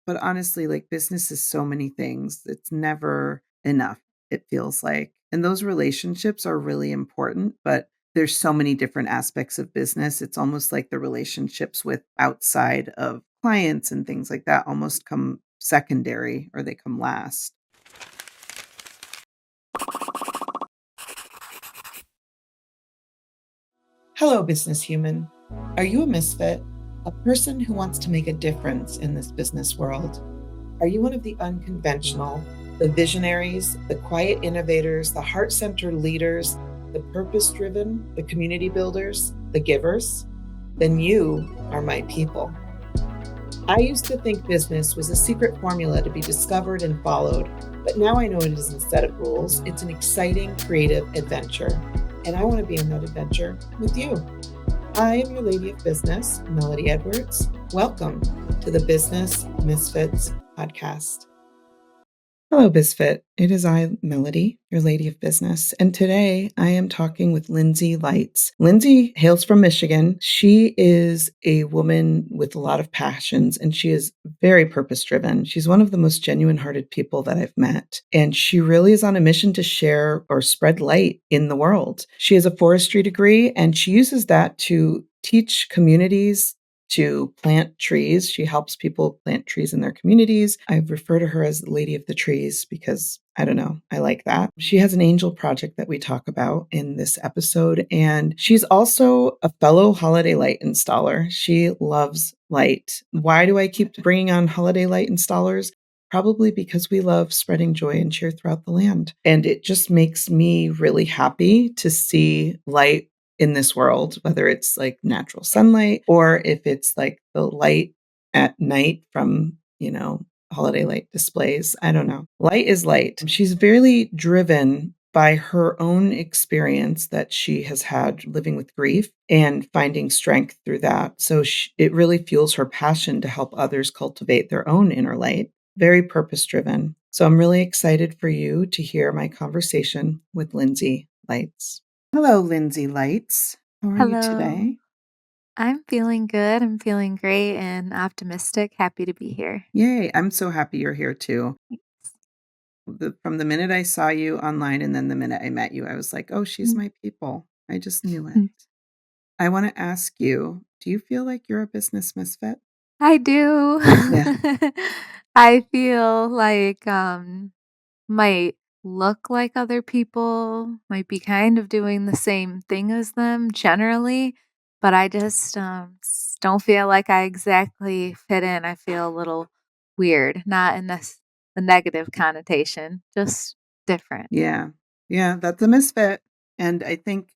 But honestly, like business is so many things. It's never enough, it feels like. And those relationships are really important, but there's so many different aspects of business. It's almost like the relationships with outside of clients and things like that almost come secondary or they come last. Hello, business human. Are you a misfit? A person who wants to make a difference in this business world? Are you one of the unconventional, the visionaries, the quiet innovators, the heart centered leaders, the purpose driven, the community builders, the givers? Then you are my people. I used to think business was a secret formula to be discovered and followed, but now I know it isn't a set of rules. It's an exciting, creative adventure. And I want to be on that adventure with you. I am your lady of business, Melody Edwards. Welcome to the Business Misfits podcast. Hello, Bisfit. It is I, Melody, your lady of business. And today I am talking with Lindsay Lights. Lindsay hails from Michigan. She is a woman with a lot of passions and she is very purpose driven. She's one of the most genuine hearted people that I've met. And she really is on a mission to share or spread light in the world. She has a forestry degree and she uses that to teach communities to plant trees. She helps people plant trees in their communities. I refer to her as the Lady of the Trees because I don't know, I like that. She has an angel project that we talk about in this episode, and she's also a fellow holiday light installer. She loves light. Why do I keep bringing on holiday light installers? Probably because we love spreading joy and cheer throughout the land. And it just makes me really happy to see light in this world, whether it's like natural sunlight or if it's like the light at night from, holiday light displays. I don't know. Light is light. She's very driven by her own experience that she has had living with grief and finding strength through that. So it really fuels her passion to help others cultivate their own inner light. Very purpose driven. So I'm really excited for you to hear my conversation with Lindsay Lights. Hello, Lindsay Lights. How are you Hello. today? I'm feeling good. I'm feeling great and optimistic. Happy to be here. Yay, I'm so happy you're here too. Thanks. From the minute I saw you online and then the minute I met you, I was like, oh, she's my people. I just knew it. I want to ask you, do you feel like you're a business misfit? I do. Yeah. I feel like might look like other people, might be kind of doing the same thing as them generally, but I just don't feel like I exactly fit in. I feel a little weird, not in this the negative connotation, just different. Yeah. Yeah, that's a misfit. And I think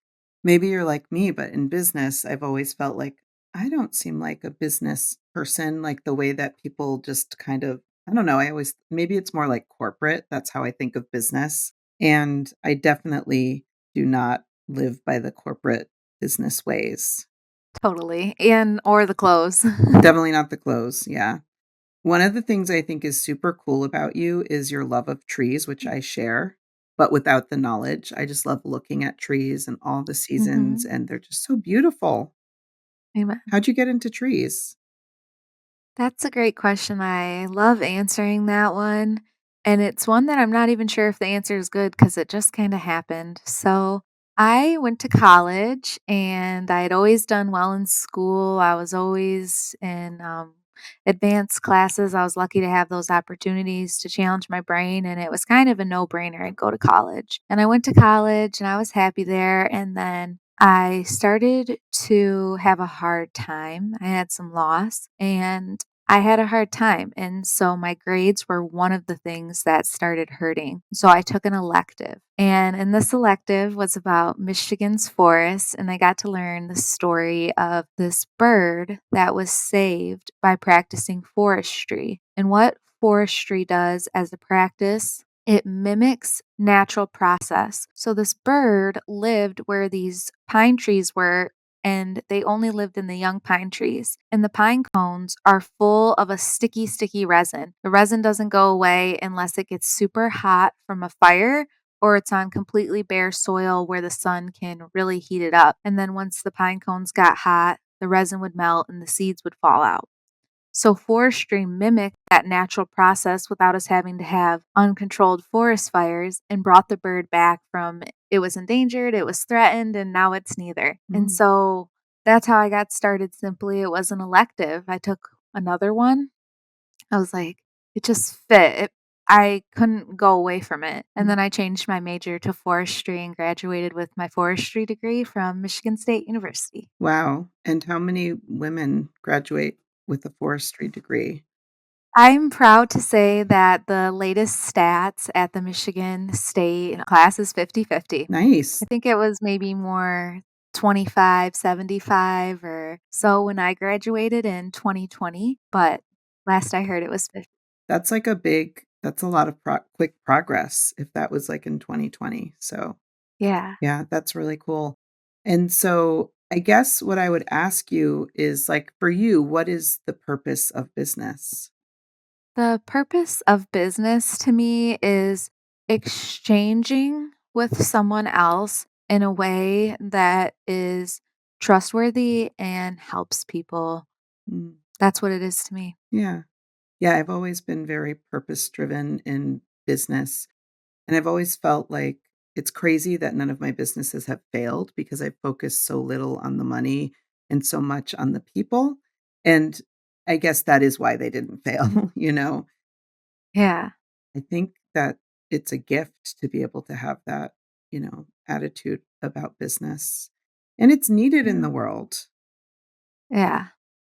maybe you're like me, but in business, I've always felt like I don't seem like a business person, like the way that people just kind of, I don't know, maybe it's more like corporate. That's how I think of business. And I definitely do not live by the corporate business ways. Totally. And or the clothes. Definitely not the clothes. Yeah. One of the things I think is super cool about you is your love of trees, which I share, but without the knowledge. I just love looking at trees and all the seasons, Mhm. and they're just so beautiful. Amen. How'd you get into trees? That's a great question. I love answering that one. And it's one that I'm not even sure if the answer is good because it just kind of happened. So I went to college and I had always done well in school. I was always in advanced classes. I was lucky to have those opportunities to challenge my brain. And it was kind of a no brainer. I'd go to college. And I went to college and I was happy there. And then I started to have a hard time. I had some loss and I had a hard time, and so my grades were one of the things that started hurting. So I took an elective, and in this elective was about Michigan's forests, and I got to learn the story of this bird that was saved by practicing forestry. And what forestry does as a practice, it mimics natural process. So this bird lived where these pine trees were and they only lived in the young pine trees. And the pine cones are full of a sticky, sticky resin. The resin doesn't go away unless it gets super hot from a fire or it's on completely bare soil where the sun can really heat it up. And then once the pine cones got hot, the resin would melt and the seeds would fall out. So forestry mimicked that natural process without us having to have uncontrolled forest fires and brought the bird back from it was endangered, it was threatened, and now it's neither. And Mm. so that's how I got started simply. It was an elective. I took another one. I was like, it just fit. I couldn't go away from it. And Mm. then I changed my major to forestry and graduated with my forestry degree from Michigan State University. Wow. And how many women graduate with a forestry degree? I'm proud to say that the latest stats at the Michigan State class is 50-50. I Nice. think it was maybe more 25-75 or so when I graduated in 2020, but last I heard it was 50. That's like that's a lot of quick progress if that was like in 2020. So, Yeah. yeah, that's really cool. And so, I guess what I would ask you is like for you, what is the purpose of business? The purpose of business to me is exchanging with someone else in a way that is trustworthy and helps people. Mm, That's what it is to me. yeah. Yeah, I've always been very purpose driven in business. And I've always felt like it's crazy that none of my businesses have failed because I focus so little on the money and so much on the people. And I guess that is why they didn't fail, you know? Yeah. I think that it's a gift to be able to have that, attitude about business. And it's needed in Yeah. the world. Yeah.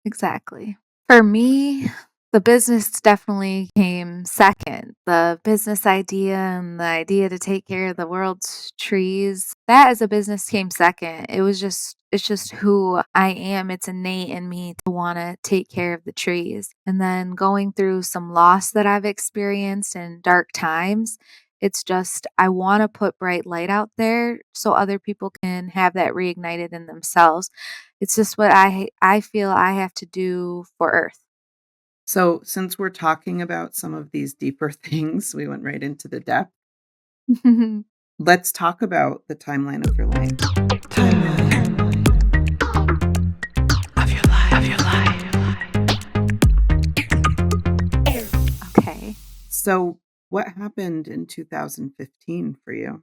Exactly. For me, the business definitely came second. The business idea and the idea to take care of the world's trees, that as a business came second. It's just who I am. It's innate in me to want to take care of the trees. And then going through some loss that I've experienced in dark times, it's just I want to put bright light out there so other people can have that reignited in themselves. It's just what I feel I have to do for Earth. So, since we're talking about some of these deeper things, we went right into the depth. Let's talk about the timeline of your life. Timeline Of your life. Okay. So, what happened in 2015 for you?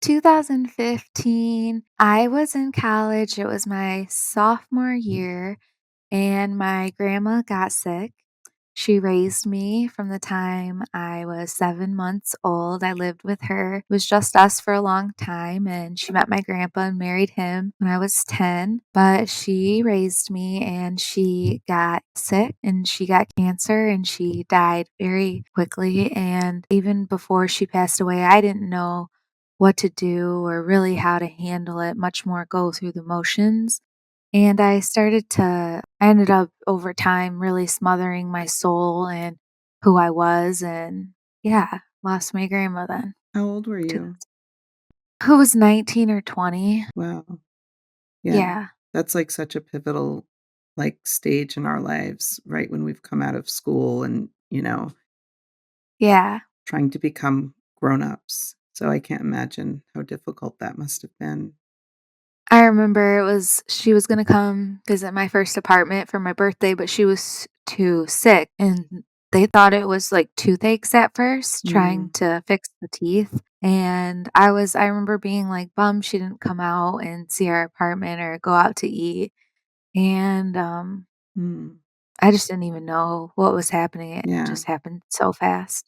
2015, I was in college. It was my sophomore year, and my grandma got sick. She raised me from the time I was 7 months old. I lived with her. It was just us for a long time, and she met my grandpa and married him when I was 10. But she raised me, and she got sick, and she got cancer, and she died very quickly. And even before she passed away, I didn't know what to do or really how to handle it, much more go through the motions. And I ended up over time really smothering my soul and who I was, and yeah, lost my grandma then How old were to you? this. Who was 19 or 20. Wow. Yeah. Yeah. That's like such a pivotal like stage in our lives, right when we've come out of school and, Yeah. trying to become grown-ups. So I can't imagine how difficult that must have been. I remember she was gonna come visit my first apartment for my birthday, but she was too sick, and they thought it was, like, toothaches at first, trying Mm, to fix the teeth, and I remember being, like, bummed she didn't come out and see our apartment or go out to eat, and, mm. I just didn't even know what was happening. It Yeah. just happened so fast,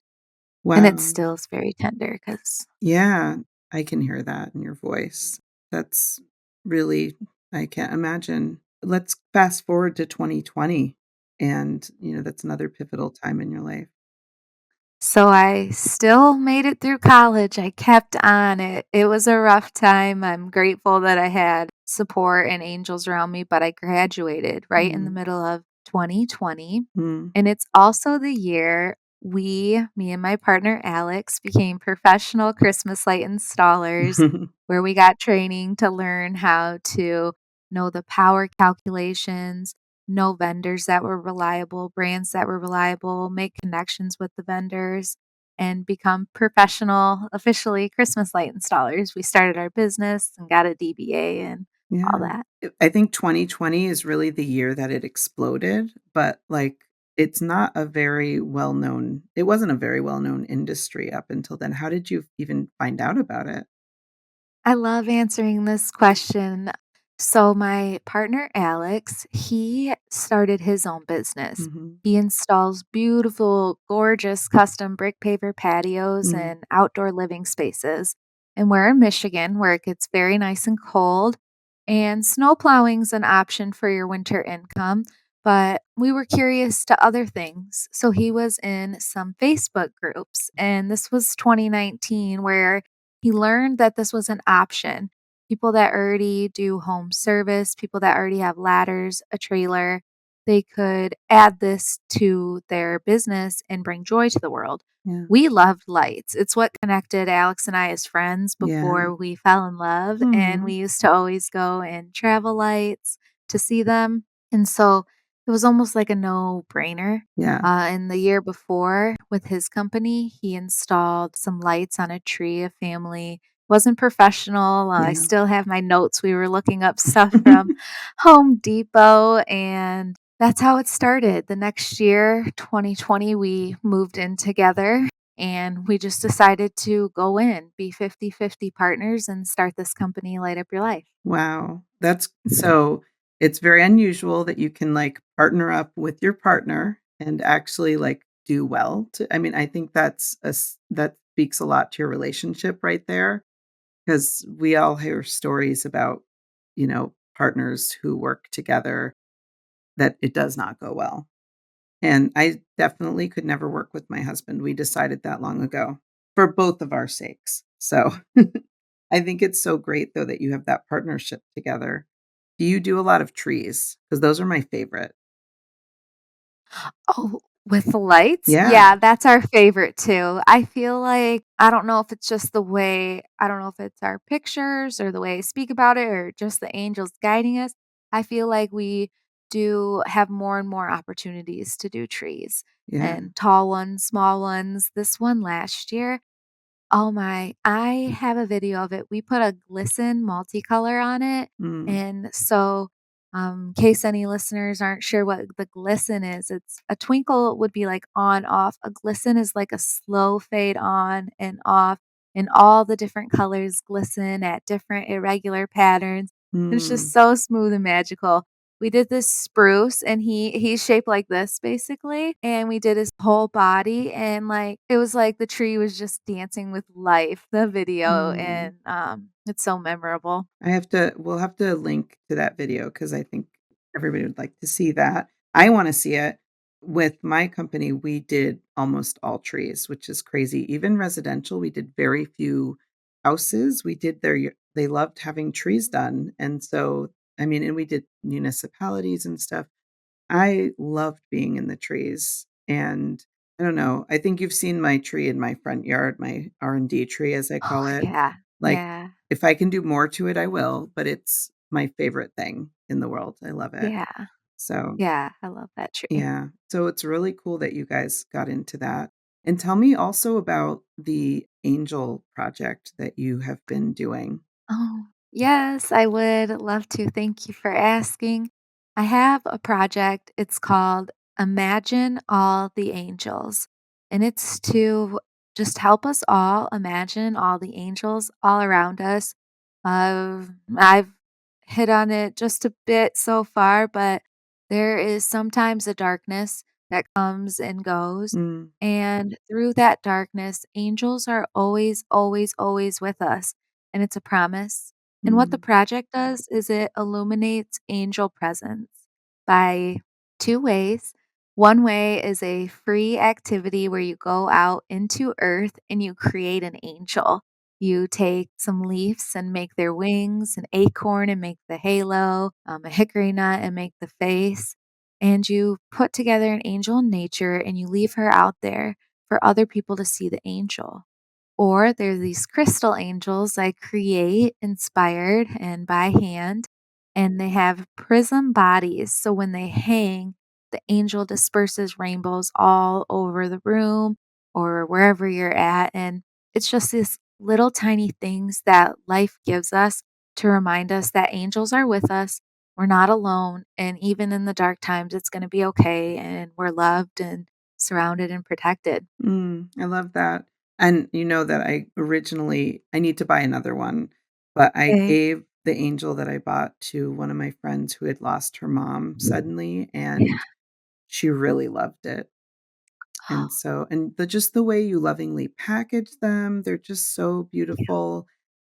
and it Wow. still is very tender because. Yeah, I can hear that in your voice. That's really I can't imagine. Let's fast forward to 2020, and, that's another pivotal time in your life. So I still made it through college. I kept on it. It was a rough time. I'm grateful that I had support and angels around me, but I graduated right in the Mm, middle of 2020. mm. And it's also the year me and my partner Alex, became professional Christmas light installers, where we got training to learn how to know the power calculations, know vendors that were reliable, brands that were reliable, make connections with the vendors, and become professional, officially Christmas light installers. We started our business and got a DBA, and all Yeah. that. I think 2020 is really the year that it exploded, but, like, it's not a very well-known it wasn't a very well-known industry up until then. How did you even find out about it? I love answering this question. So, my partner Alex, he started his own business. Mhm. He installs beautiful, gorgeous custom brick paver patios Mm. and outdoor living spaces. And we're in Michigan where it gets very nice and cold. And snow plowing's an option for your winter income. But we were curious to other things. So he was in some Facebook groups. And this was 2019 where he learned that this was an option. People that already do home service, people that already have ladders, a trailer, they could add this to their business and bring joy to the world. Yeah. We loved lights. It's what connected Alex and I as friends Yeah. before we fell in love. And we Mhm. used to always go and travel lights to see them. And so it was almost like a no brainer. Yeah. And the year before, with his company, he installed some lights on a tree. A family wasn't professional. I Yeah. still have my notes. We were looking up stuff from Home Depot, and that's how it started. The next year, 2020, we moved in together and we just decided to go in, be 50-50 partners, and start this company, Light Up Your Life. Wow. That's so it's very unusual that you can, like, partner up with your partner and actually, like, do well to I mean, I think that speaks a lot to your relationship right there, because we all hear stories about, partners who work together that it does not go well. And I definitely could never work with my husband. We decided that long ago for both of our sakes. So I think it's so great though that you have that partnership together. Do you do a lot of trees? Because those are my favorite. Oh, with the lights? Yeah. Yeah, that's our favorite too. I feel like I don't know if it's just the way I don't know if it's our pictures or the way I speak about it or just the angels guiding us. I feel like we do have more and more opportunities to do trees Yeah. and tall ones, small ones. This one last year, oh my, I have a video of it. We put a glisten multicolor on it, Mm. and so, in case any listeners aren't sure what the glisten is, it's a twinkle would be like on, off. A glisten is like a slow fade on and off, and all the different colors glisten at different irregular patterns. It's just Mm. so smooth and magical. We did this spruce and he's shaped like this basically, and we did his whole body and, like, it was like the tree was just dancing with life, the video, Mm. and, it's so memorable. We'll have to link to that video because I think everybody would like to see that. I wanna see it. With my company, we did almost all trees, which is crazy. Even residential, we did very few houses. We did they loved having trees done, and so, I mean, and we did municipalities and stuff. I loved being in the trees, and I don't know, I think you've seen my tree in my front yard, my R&D tree, as I call Oh, it. yeah. Like, Yeah. if I can do more to it, I will, but it's my favorite thing in the world. I love it. Yeah. So, Yeah, I love that tree. yeah. So it's really cool that you guys got into that. And tell me also about the angel project that you have been doing. Oh, yes, I would love to. Thank you for asking. I have a project. It's called Imagine All the Angels, and it's to just help us all imagine all the angels all around us. I've hit on it just a bit so far, but there is sometimes a darkness that comes and goes. Mm, And through that darkness, angels are always, always, always with us, and it's a promise. And what the mm, project does is it illuminates angel presence by 2 ways. One way is a free activity where you go out into earth and you create an angel. You take some leaves and make their wings, an acorn and make the halo, a hickory nut and make the face, and you put together an angel in nature and you leave her out there for other people to see the angel. Or there's these crystal angels I create inspired and by hand, and they have prism bodies. So when they hang, the angel disperses rainbows all over the room or wherever you're at. And it's just these little tiny things that life gives us. to remind us that angels are with us. We're not alone. And even in the dark times, it's going to be okay. And we're loved and surrounded and protected. I love that. And you know that I need to buy another one, but I Okay. gave the angel that I bought to one of my friends who had lost her mom suddenly, Yeah. and she really loved it. And so and just the way you lovingly package them, they're just so Yeah. beautiful.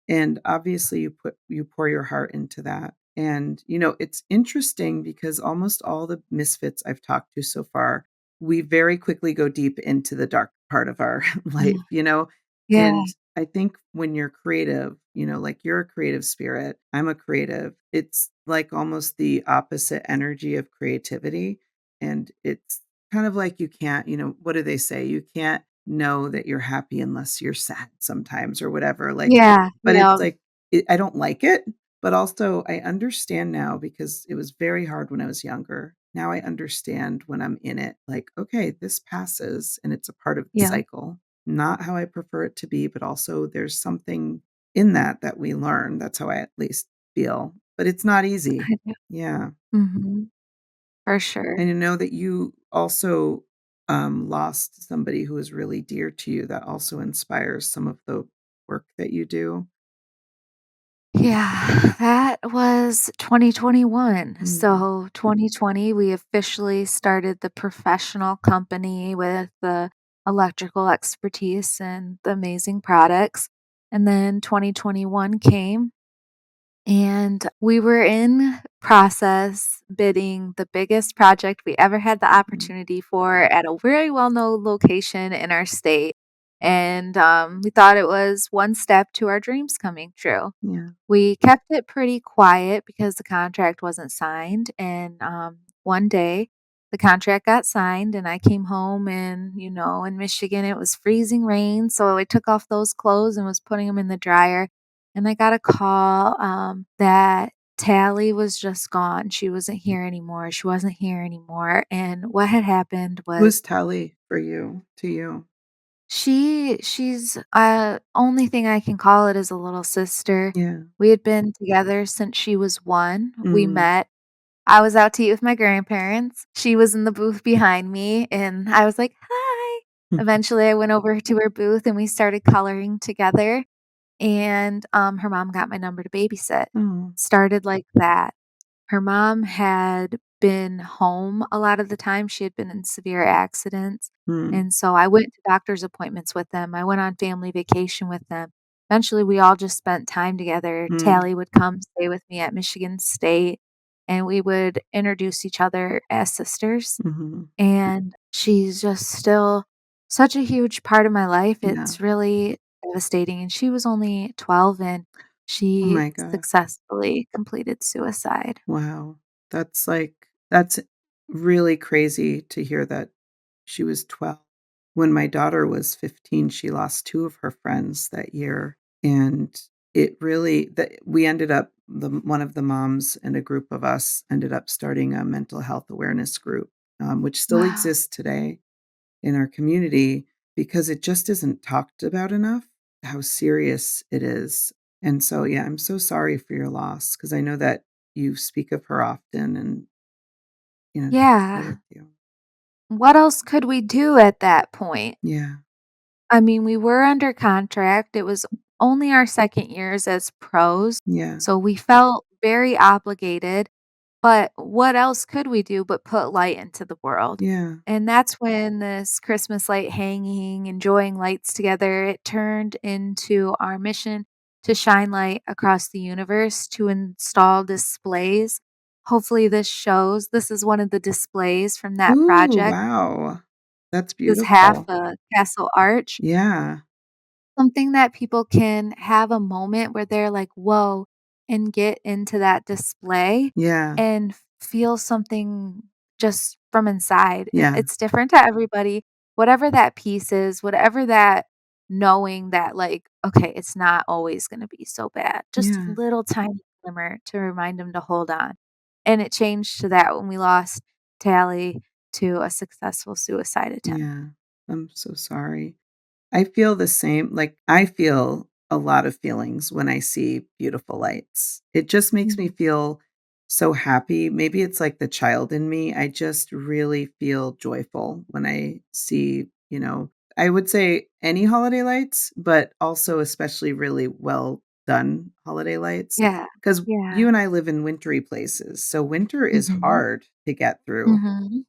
And obviously you pour your heart into that. And, you know, it's interesting because almost all the misfits I've talked to so far, we very quickly go deep into the dark part of our life, Mm. you know? Yeah. And I think when you're creative, you know, like you're a creative spirit, I'm a creative. It's like almost the opposite energy of creativity. And it's kind of like you can't, you know, what do they say? You can't know that you're happy unless you're sad sometimes or whatever. Like, Yeah. but it's Yeah. like, I don't like it, but also I understand now because it was very hard when I was younger. Now I understand when I'm in it, like, okay, this passes and it's a part of the Yeah. cycle. Not how I prefer it to be, but also there's something in that that we learn. That's how I at least feel. But it's not easy. I do. Yeah. Mhm. For sure. And to know that you also lost somebody who is really dear to you, that also inspires some of the work that you do. Yeah, that was 2021. Mm, So 2020, we officially started the professional company with the electrical expertise and the amazing products. And then 2021 came and we were in process bidding the biggest project we ever had the mhm. opportunity for at a very well-known location in our state. And we thought it was one step to our dreams coming true. Yeah. We kept it pretty quiet because the contract wasn't signed, and, one day, the contract got signed, and I came home and, in Michigan, it was freezing rain, so I took off those clothes and was putting them in the dryer, and I got a call, that Tally was just gone. She wasn't here anymore, she wasn't here anymore, and what had happened Who was is Tally for you to you? she's, only thing I can call it is a little sister. Yeah. We had been together since she was 1. We Mm, met I was out to eat with my grandparents. She was in the booth behind me, and I was like, "Hi." Eventually, I went over to her booth, and we started coloring together, and, her mom got my number to babysit. oh, Started like that. Her mom had been home a lot of the time, she had been in severe accidents, mm, and so I went to doctor's appointments with them, I went on family vacation with them. Eventually, we all just spent time together. mm, Tally would come stay with me at Michigan State, and we would introduce each other as sisters, mhm. and she's just still such a huge part of my life, Yeah. it's really devastating, and she was only 12, and Oh she my god. successfully completed suicide. Wow. That's really crazy to hear that she was 12. When my daughter was 15, she lost 2 of her friends that year, and it really that we ended up one of the moms and a group of us ended up starting a mental health awareness group, which still Wow. exists today in our community because it just isn't talked about enough how serious it is. And so, yeah, I'm so sorry for your loss because I know that you speak of her often and, you know, she's still Yeah. with you. What else could we do at that point? Yeah. I mean, we were under contract. It was only our 2nd years as pros, Yeah. so we felt very obligated, but what else could we do but put light into the world? Yeah. And that's when this Christmas light hanging, enjoying lights together, it turned into our mission to shine light across the universe, to install displays. Hopefully, this is one of the displays from that Ooh, project. wow. That's This half beautiful. a castle arch. Yeah. Something that people can have a moment where they're like, "Whoa," and get into that display Yeah. and feel something just from inside. Yeah. It's different to everybody. Whatever that piece is, whatever that knowing that, like, okay, it's not always gonna be so bad. Just a Yeah. little tiny glimmer to remind them to hold on. And it changed to that when we lost Tally to a successful suicide attempt. Yeah. I'm so sorry. I feel the same, like, I feel a lot of feelings when I see beautiful lights. It just makes me Mhm. feel so happy. Maybe it's like the child in me. I just really feel joyful when I see, I would say any holiday lights, but also especially really well done holiday lights. Yeah. Because you Yeah. and I live in wintry places. So winter is Mhm. hard to get through. Mhm.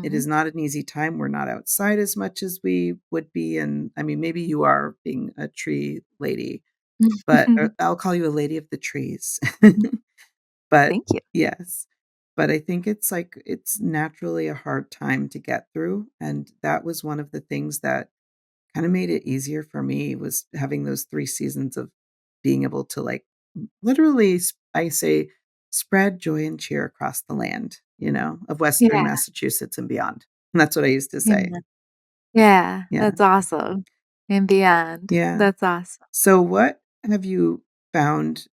It is Mhm. not an easy time. We're not outside as much as we would be. And I mean, maybe you are being a tree lady, but I'll call you a lady of the trees. But Thank you. yes, but I think it's like it's naturally a hard time to get through, and that was one of the things that kinda made it easier for me was having those 3 seasons of being able to, like, literally, I say, spread joy and cheer across the land, of Western Yeah. Massachusetts and beyond. And that's what I used to say. Amen. Yeah, Yeah, that's awesome. And beyond. yeah. That's awesome. So what have you found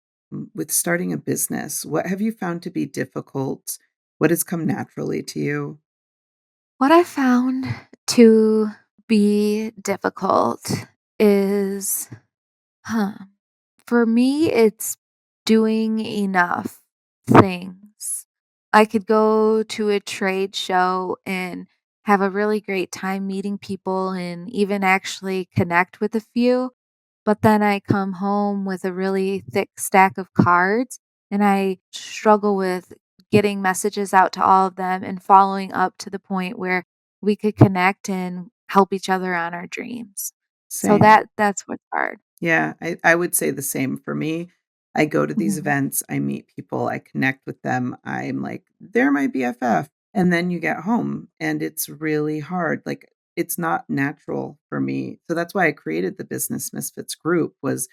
with starting a business? What have you found to be difficult? What has come naturally to you? What I found to be difficult is, huh, for me, it's doing enough things. I could go to a trade show and have a really great time meeting people and even actually connect with a few, but then I come home with a really thick stack of cards and I struggle with getting messages out to all of them and following up to the point where we could connect and help each other on our dreams. So Same. that's what's hard. Yeah, I would say the same for me. I go to these Mhm. events, I meet people, I connect with them. I'm like, they're my BFF. And then you get home and it's really hard. Like it's not natural for me. So that's why I created the Business Misfits group was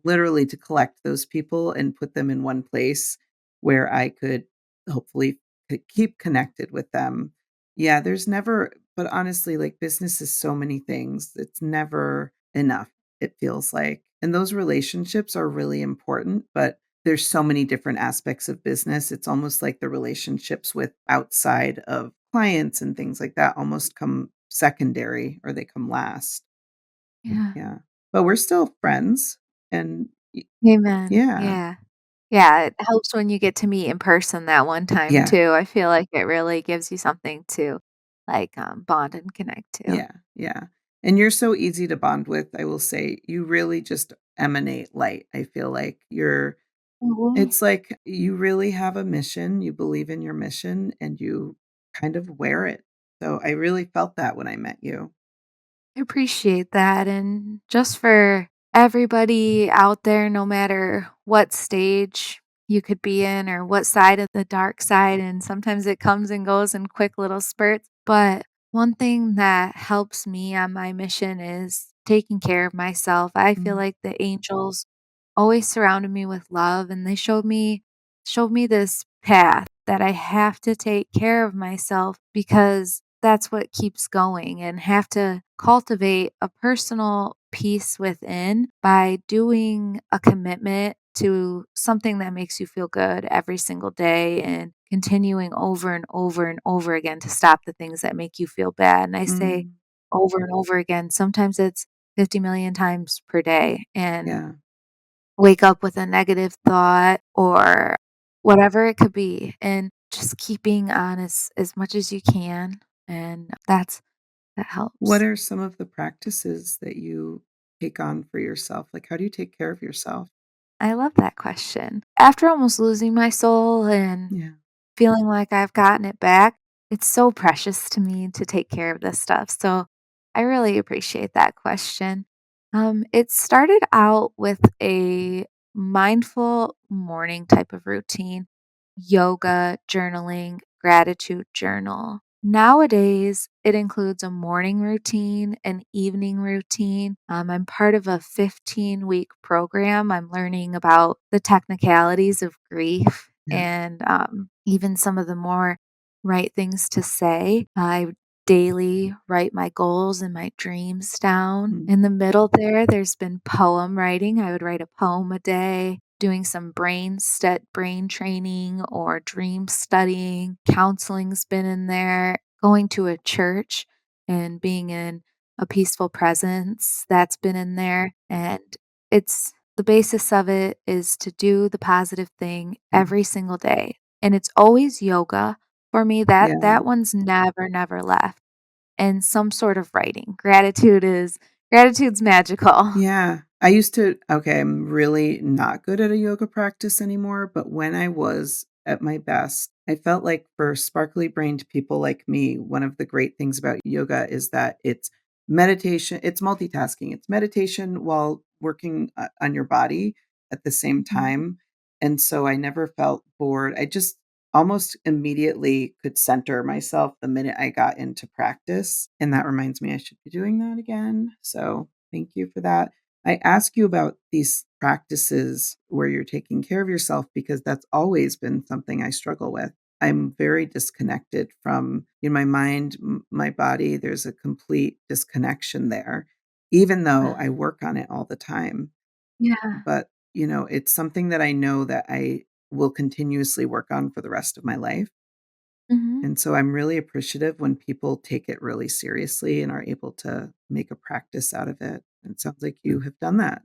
literally to collect those people and put them in one place where I could hopefully keep connected with them. Yeah, there's never but honestly, like business is so many things. It's never enough it feels like. And those relationships are really important, but there's so many different aspects of business. It's almost like the relationships with outside of clients and things like that almost come secondary or they come last. Yeah. Yeah. But we're still friends and Amen. yeah. Yeah. Yeah, it helps when you get to meet in person that one time Yeah. too. I feel like it really gives you something to, like, bond and connect to. Yeah. Yeah. And you're so easy to bond with, I will say. You really just emanate light. I feel like Mhm. it's like you really have a mission, you believe in your mission, and you kind of wear it. So I really felt that when I met you. I appreciate that, and just for everybody out there, no matter what stage you could be in or what side of the dark side, and sometimes it comes and goes in quick little spurts, but one thing that helps me on my mission is taking care of myself. I feel Mm, like the angels always surrounded me with love, and they showed me this path that I have to take care of myself because that's what keeps going, and have to cultivate a personal peace within by doing a commitment to something that makes you feel good every single day and continuing over and over and over again to stop the things that make you feel bad. And I say mm, over and over again, sometimes it's 50 million times per day. And yeah. wake up with a negative thought or whatever it could be, and just keeping on as much as you can, and that What helps. are some of the practices that you take on for yourself? Like, how do you take care of yourself? I love that question. After almost losing my soul and Yeah. feeling like I've gotten it back, it's so precious to me to take care of this stuff. So I really appreciate that question. It started out with a mindful morning type of routine, yoga, journaling, gratitude journal. Nowadays, it includes a morning routine, an evening routine. I'm part of a 15-week program. I'm learning about the technicalities of grief Yeah. and even some of the more right things to say. I daily write my goals and my dreams down. Mm, In the middle there, there's been poem writing. I would write a poem a day, doing some brain training or dream studying. Counseling's been in there, going to a church and being in a peaceful presence, that's been in there, and it's the basis of it is to do the positive thing Mm. every single day, and it's always yoga for me. That Yeah. one's never left, and some sort of writing. Gratitude's magical. Yeah. I used to okay, I'm really not good at a yoga practice anymore, but when I was at my best, I felt like for sparkly brained people like me, one of the great things about yoga is that it's meditation, it's multitasking. It's meditation while working on your body at the same Mhm. time. And so I never felt bored. I just almost immediately could center myself the minute I got into practice. And that reminds me I should be doing that again. So thank you for that. I ask you about these practices where you're taking care of yourself because that's always been something I struggle with. I'm very disconnected from in my mind, my body. There's a complete disconnection there, even though Uh, I work on it all the time. yeah. But, it's something that I know that I will continuously work on for the rest of my life. Mhm. And so I'm really appreciative when people take it really seriously and are able to make a practice out of it. And it sounds like you have done that.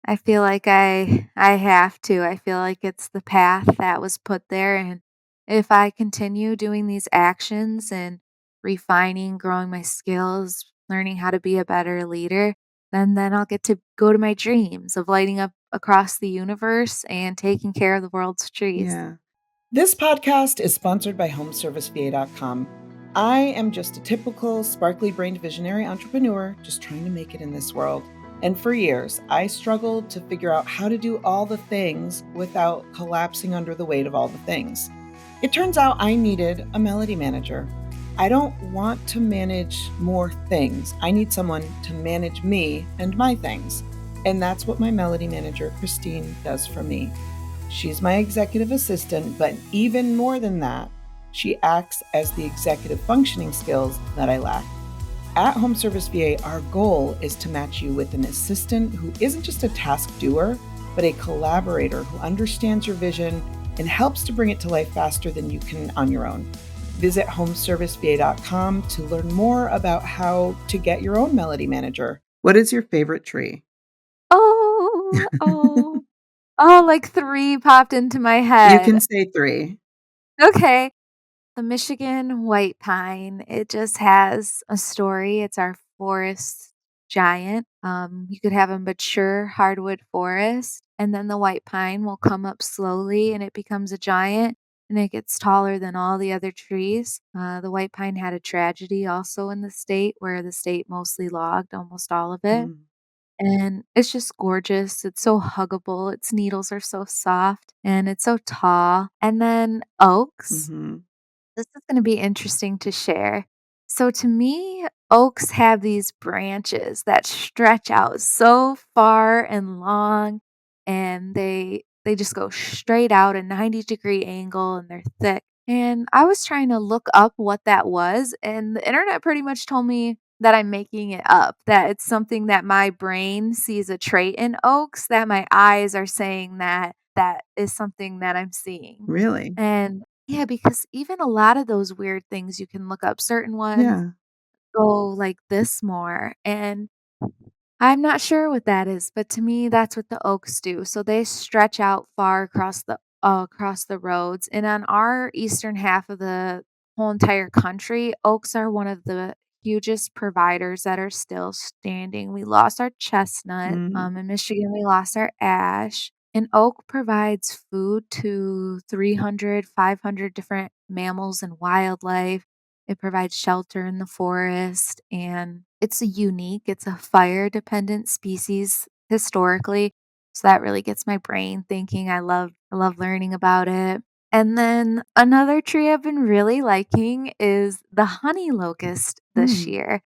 I feel like I have to. I feel like it's the path that was put there, and if I continue doing these actions and refining, growing my skills, learning how to be a better leader, then I'll get to go to my dreams of lighting up across the universe and taking care of the world's trees. Yeah. This podcast is sponsored by HomeServiceVA.com. I am just a typical sparkly brained visionary entrepreneur just trying to make it in this world. And for years, I struggled to figure out how to do all the things without collapsing under the weight of all the things. It turns out I needed a melody manager. I don't want to manage more things. I need someone to manage me and my things. And that's what my melody manager, Christine, does for me. She's my executive assistant, but even more than that, she acts as the executive functioning skills that I lack. At Home Service VA, our goal is to match you with an assistant who isn't just a task doer, but a collaborator who understands your vision and helps to bring it to life faster than you can on your own. Visit homeserviceva.com to learn more about how to get your own melody manager. What is your favorite tree? Oh, oh, oh, like 3 popped into my You can head. say three. Okay. The Michigan white pine, it just has a story. It's our forest giant. You could have a mature hardwood forest, and then the white pine will come up slowly and it becomes a giant and it gets taller than all the other trees. The white pine had a tragedy also in the state where the state mostly logged almost all of it. Mm. And it's just gorgeous. It's so huggable. Its needles are so soft and it's so tall. And then oaks. Mhm. This is gonna be interesting to share. So to me, oaks have these branches that stretch out so far and long, and they just go straight out a 90-degree angle, and they're thick. And I was trying to look up what that was, and the internet pretty much told me that I'm making it up, that it's something that my brain sees a trait in oaks, that my eyes are saying that that is something that I'm seeing. Really? And yeah, because even a lot of those weird things you can look up, certain ones Yeah. go like this more, and I'm not sure what that is, but to me, that's what the oaks do. So they stretch out far across the roads, and on our eastern half of the whole entire country, oaks are one of the hugest providers that are still standing. We lost our chestnut. Mm. In Michigan, we lost our ash. And oak provides food to 300, 500 different mammals and wildlife. It provides shelter in the forest, and it's a fire-dependent species historically, so that really gets my brain thinking. I love learning about it. And then another tree I've been really liking is the honey locust this Mm. year.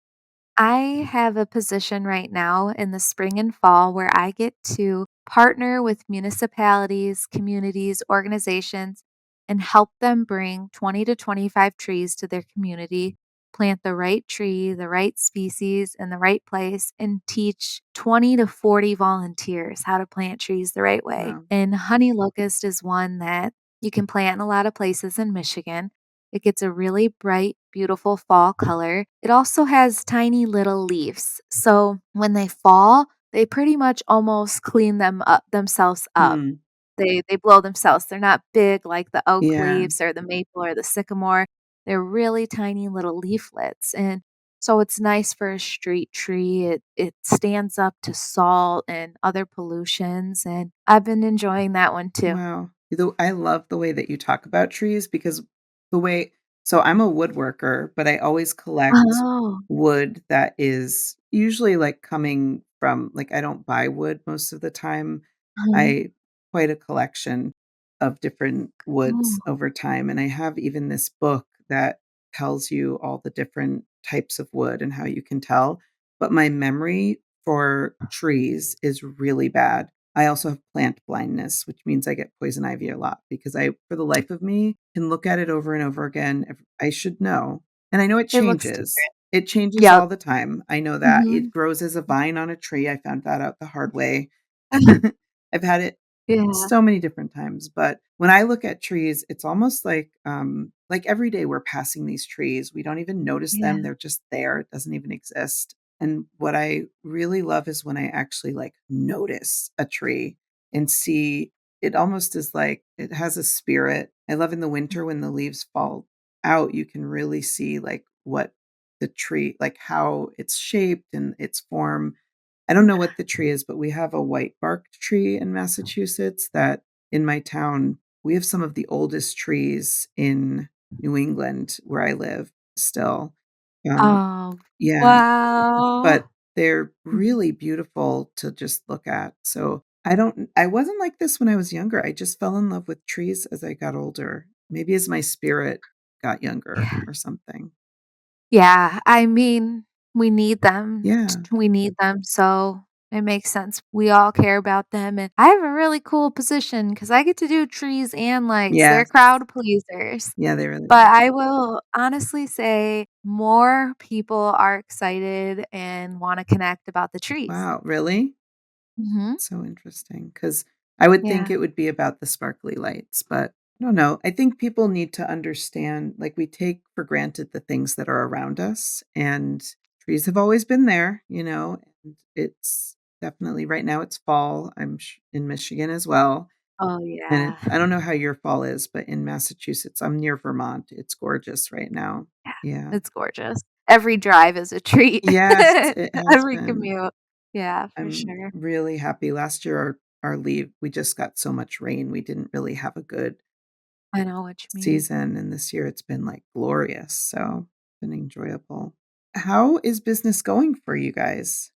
I have a position right now in the spring and fall where I get to partner with municipalities, communities, organizations, and help them bring 20 to 25 trees to their community, plant the right tree, the right species, in the right place, and teach 20 to 40 volunteers how to plant trees the right way. Wow. And honey locust is one that you can plant in a lot of places in Michigan. It gets a really bright, beautiful fall color. It also has tiny little leaves. So when they fall, they pretty much almost clean themselves up. Mm, They blow themselves. They're not big like the oak yeah. leaves or the maple or the sycamore. They're really tiny little leaflets, and so it's nice for a street tree. It stands up to salt and other pollutions, and I've been enjoying that one too. Wow. I love the way that you talk about trees because the way so I'm a woodworker, but I always collect Oh. wood that is usually, like, coming from like, I don't buy wood most of the time. Mhm. I quite a collection of different woods Oh. over time, and I have even this book that tells you all the different types of wood and how you can tell, but my memory for trees is really bad. I also have plant blindness, which means I get poison ivy a lot because I, for the life of me, can look at it over and over again. I should know. And I know it It looks changes. different. It changes Yep. all the time. I know that. It Mhm. grows as a vine on a tree. I found that out the hard way. I've had it Yeah, so many different times, but when I look at trees, it's almost like every day we're passing these trees. We don't even notice yeah. them. They're just there. It doesn't even exist. And what I really love is when I actually like notice a tree and see it almost is like it has a spirit. I love in the winter when the leaves fall out, you can really see like what the tree, like how it's shaped and its form. I don't know what the tree is, but we have a white barked tree in Massachusetts that in my town, we have some of the oldest trees in New England where I live still. Um, Oh, yeah, wow. but they're Mhm. really beautiful to just look at. So I wasn't like this when I was younger. I just fell in love with trees as I got older. Maybe as my spirit got younger Yeah. or something. Yeah, I mean, we need them. Yeah. We need them, so it makes sense. We all care about them, and I have a really cool position because I get to do trees and lights. They're Yes. crowd pleasers. Yeah, they really But are. I will honestly say more people are excited and wanna connect about the trees. Wow, really? Mhm. So interesting, because I would think Yeah. it would be about the sparkly lights, but I don't know. I think people need to understand, like, we take for granted the things that are around us, and trees have always been there, and it's definitely right now it's fall. In Michigan as well, Oh, and yeah. I don't know how your fall is, but in Massachusetts, I'm near Vermont. It's gorgeous right now. Yeah, Yeah. it's gorgeous. Every drive is a treat. Yes, it has Every been. commute. Yeah, for I'm sure. really happy. Last year, our leave, we just got so much rain. We didn't really have a good I know what you mean. season, and this year it's been like glorious. So it's been enjoyable. How is business going for you guys?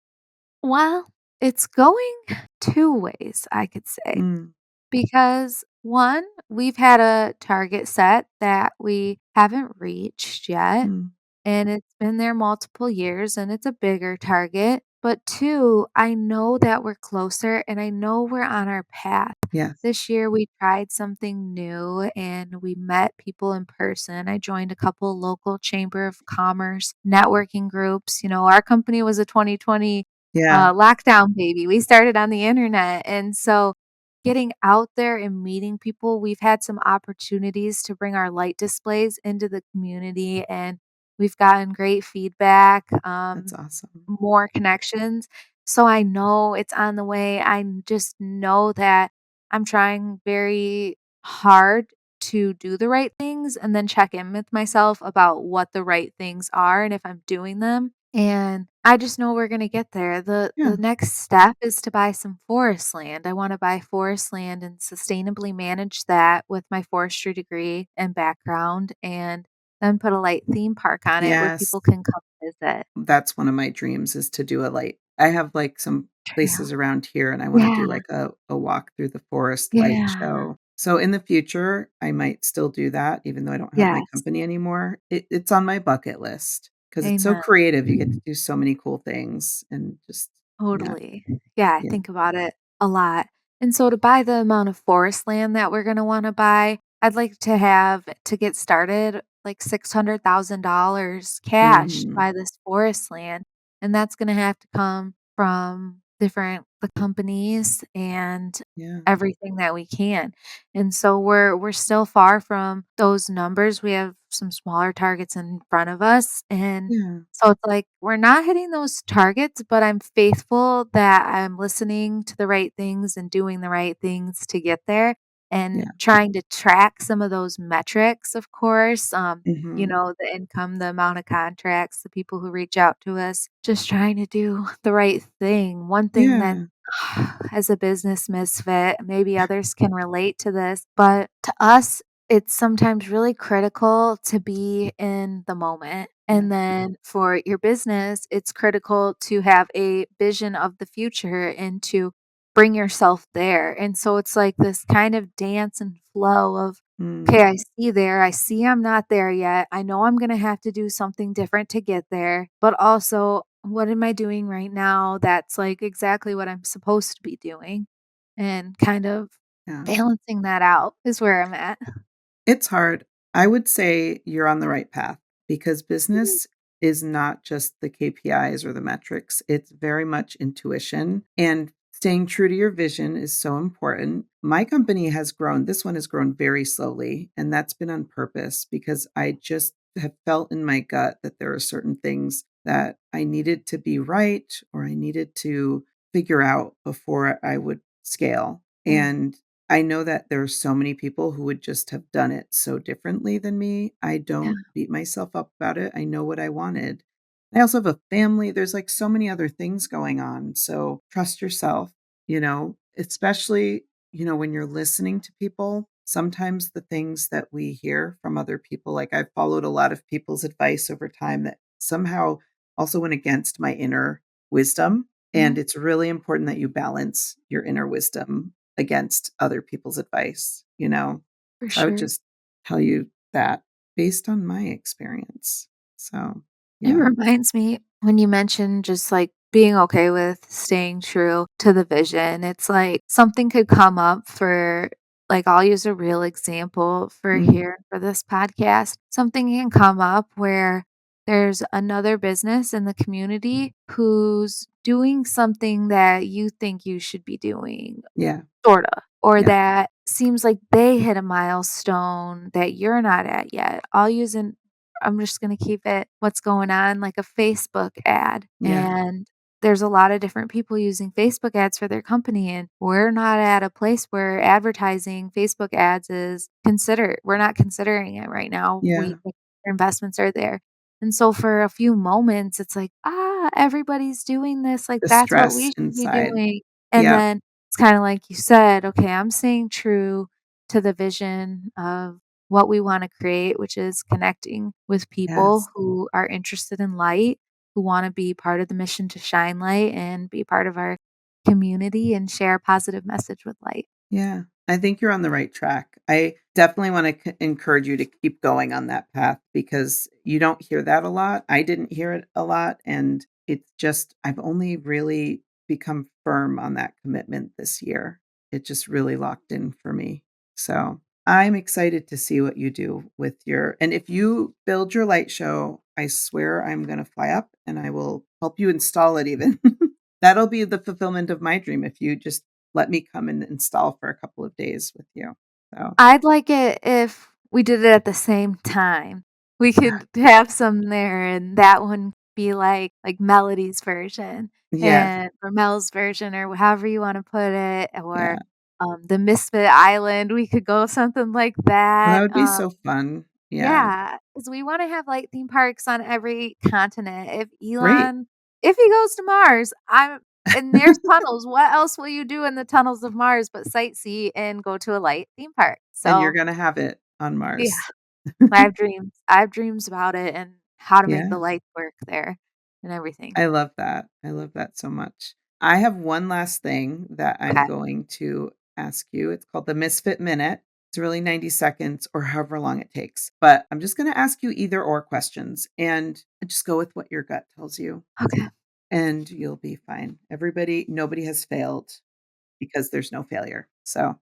Well, it's going 2 ways, I could say. Mm, Because 1, we've had a target set that we haven't reached yet, mm, and it's been there multiple years, and it's a bigger target. But 2, I know that we're closer, and I know we're on our path. yes. This year, we tried something new, and we met people in person. I joined a couple local chamber of commerce networking groups. Our company was a 2020 Yeah. lockdown baby. We started on the internet, and so getting out there and meeting people, we've had some opportunities to bring our light displays into the community, and we've gotten great feedback, That's awesome. more connections. So I know it's on the way. Just know that I'm trying very hard to do the right things and then check in with myself about what the right things are and if I'm doing them. And I just know we're gonna get there. The Yeah. next step is to buy some forest land. I wanna buy forest land and sustainably manage that with my forestry degree and background, and then put a light theme park on it where Yes. people can come visit. That's one of my dreams is to do a light. I have like some Trail. places around here and I want to do Yeah, like a walk through the forest light yeah, show. So in the future, I might still do that even though I don't have my yes, company anymore. It's on my bucket list because it's so amen. creative. You get to do so many cool things and just yeah, Totally. Yeah, I yeah. think about it a lot. And so to buy the amount of forest land that we're gonna wanna buy, I'd like to have to get started, like, $600,000 cash to Mhm. buy this forest land, and that's gonna have to come from the companies and Yeah. everything that we can. And so we're still far from those numbers. We have some smaller targets in front of us, and Yeah. so it's like we're not hitting those targets, but I'm faithful that I'm listening to the right things and doing the right things to get there and Yeah. trying to track some of those metrics, of course. Mhm. The income, the amount of contracts, the people who reach out to us, just trying to do the right thing. One thing that Yeah. as a business misfit, maybe others can relate to this, but to us, it's sometimes really critical to be in the moment. Yeah. And then for your business, it's critical to have a vision of the future and to bring yourself there. And so it's like this kind of dance and flow of, okay, Mm. I see there. I see I'm not there yet. I know I'm going to have to do something different to get there. But also, what am I doing right now that's like exactly what I'm supposed to be doing? And kind of Yeah. balancing that out is where I'm at. It's hard. I would say you're on the right path because Mhm. business is not just the KPIs or the metrics. It's very much intuition and staying true to your vision is so important. My company has grown. This one has grown very slowly, and that's been on purpose because I just have felt in my gut that there are certain things that I needed to be right or I needed to figure out before I would scale. Yeah. And I know that there are so many people who would just have done it so differently than me. I Yeah, don't beat myself up about it. I know what I wanted. I also have a family. There's like so many other things going on. So trust yourself, especially, when you're listening to people. Sometimes the things that we hear from other people, like I've followed a lot of people's advice over time that somehow also went against my inner wisdom. And mhm, it's really important that you balance your inner wisdom against other people's advice, you know? for So I would sure. just tell you that based on my experience. So, It yeah. reminds me when you mentioned just like being okay with staying true to the vision. It's like something could come up for, like, I'll use a real example for Mm, here for this podcast. Something can come up where there's another business in the community who's doing something that you think you should be doing. yeah, Sorta, or yeah, that seems like they hit a milestone that you're not at yet. I'm just gonna keep it what's going on, like a Facebook ad, yeah, and there's a lot of different people using Facebook ads for their company, and we're not at a place where advertising Facebook ads is considered. We're not considering it right now. yeah. Our investments are there. And so for a few moments, it's like, everybody's doing this, like, The that's what stress we should be inside. doing. And Yep, then it's kinda like you said, "Okay, I'm staying true to the vision of what we wanna create," which is connecting with people yes. who are interested in light, who wanna be part of the mission to shine light and be part of our community and share a positive message with light. Yeah, I think you're on the right track. I definitely wanna encourage you to keep going on that path because you don't hear that a lot. I didn't hear it a lot, and it's just I've only really become firm on that commitment this year. It just really locked in for me. So, I'm excited to see what you do with your and if you build your light show, I swear I'm gonna fly up and I will help you install it even. That'll be the fulfillment of my dream if you just let me come and install for a couple of days with you. So, I'd like it if we did it at the same time. We could have some there, and that one be like Melody's version yes, and or Mel's version or however you wanna put it, yeah. or, the Misfit Island, we could go something like Well, that that, would be so fun. Yeah, yeah, because we wanna have, like, theme parks on every continent. great. If he goes to Mars, I'm and there's tunnels, what else will you do in the tunnels of Mars but sightsee and go to a light theme park? And you're So, gonna have it on yeah, Mars. I have dreams. I have dreams about it and how to make the Yeah, lights work there and everything. I love that. I love that so much. I have one last thing that I'm Okay, going to ask you. It's called the Misfit Minute. It's really 90 seconds or however long it takes. But I'm just gonna ask you either or questions and just go with what your gut tells you, okay. and you'll be fine. Nobody has failed because there's no failure. So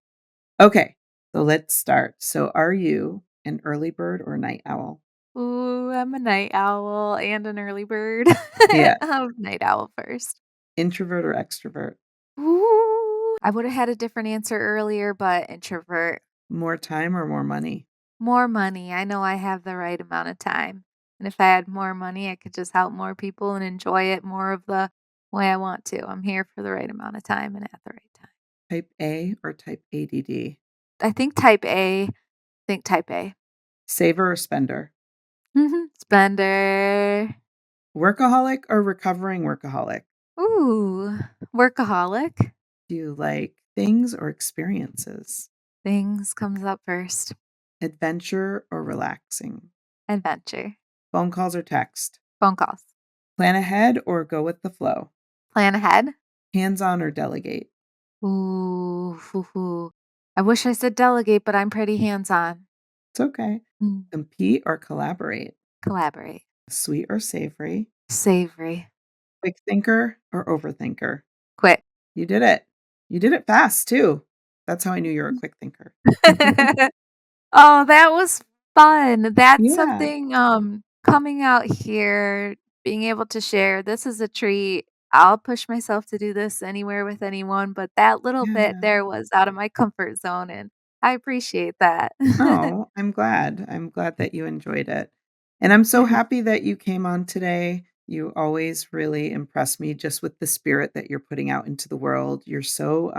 okay, so let's start. So are you an early bird or a night owl? Ooh, I'm a night owl and an early bird. Yeah. Night owl first. Introvert or extrovert? Ooh, I would have had a different answer earlier, but introvert. More time or more money? More money. I know I have the right amount of time. And if I had more money, I could just help more people and enjoy it more of the way I want to. I'm here for the right amount of time and at the right time. Type A or type ADD? I think type A. Think type A. Saver or spender? Spender. Workaholic or recovering workaholic? Ooh, workaholic. Do you like things or experiences? Things comes up first. Adventure or relaxing? Adventure. Phone calls or text? Phone calls. Plan ahead or go with the flow? Plan ahead. Hands on or delegate? Ooh, hoo, hoo. I wish I said delegate, but I'm pretty hands-on. It's okay. Compete or collaborate? Collaborate. Sweet or savory? Savory. Quick thinker or overthinker? Quick. You did it. You did it fast too. That's how I knew you were a quick thinker. Oh, that was fun. That's Yeah, something, coming out here, being able to share, this is a treat. I'll push myself to do this anywhere with anyone, but that little bit yeah. there was out of my comfort zone, and I appreciate that. Oh, I'm glad. I'm glad that you enjoyed it. And I'm so happy that you came on today. You always really impress me just with the spirit that you're putting out into the world. You're so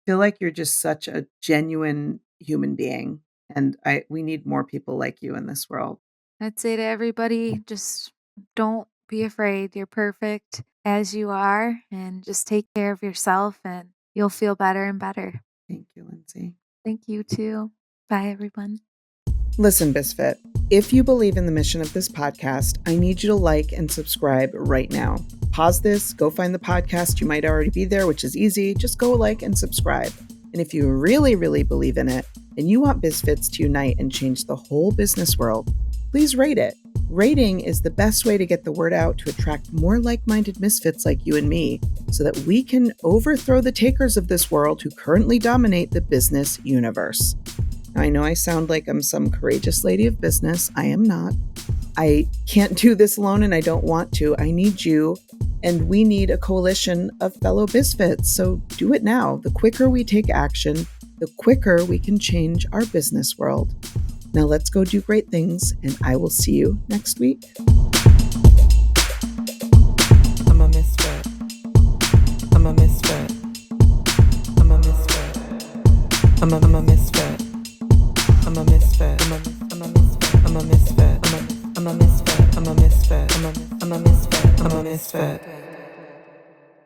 feel like you're just such a genuine human being. And I we need more people like you in this world. I'd say to everybody, just don't be afraid. You're perfect as you are, and just take care of yourself, and you'll feel better and better. Thank you, Lindsay. Thank you too. Bye, everyone. Listen, Bisfit, if you believe in the mission of this podcast, I need you to like and subscribe right now. Pause this, go find the podcast. You might already be there, which is easy. Just go like and subscribe. And if you really, really believe in it and you want Bisfits to unite and change the whole business world, please rate it. Rating is the best way to get the word out to attract more like-minded misfits like you and me so that we can overthrow the takers of this world who currently dominate the business universe. I know I sound like I'm some courageous lady of business. I am not. I can't do this alone and I don't want to. I need you, and we need a coalition of fellow Bisfits. So do it now. The quicker we take action, the quicker we can change our business world. Now let's go do great things, and I will see you next week. I'm a misfit. I'm a misfit. I'm a misfit. I'm a misfit. I'm a misfit. I'm a misfit. I'm a misfit. I'm a misfit. I'm a misfit. I'm a misfit. I'm a misfit. I'm a misfit.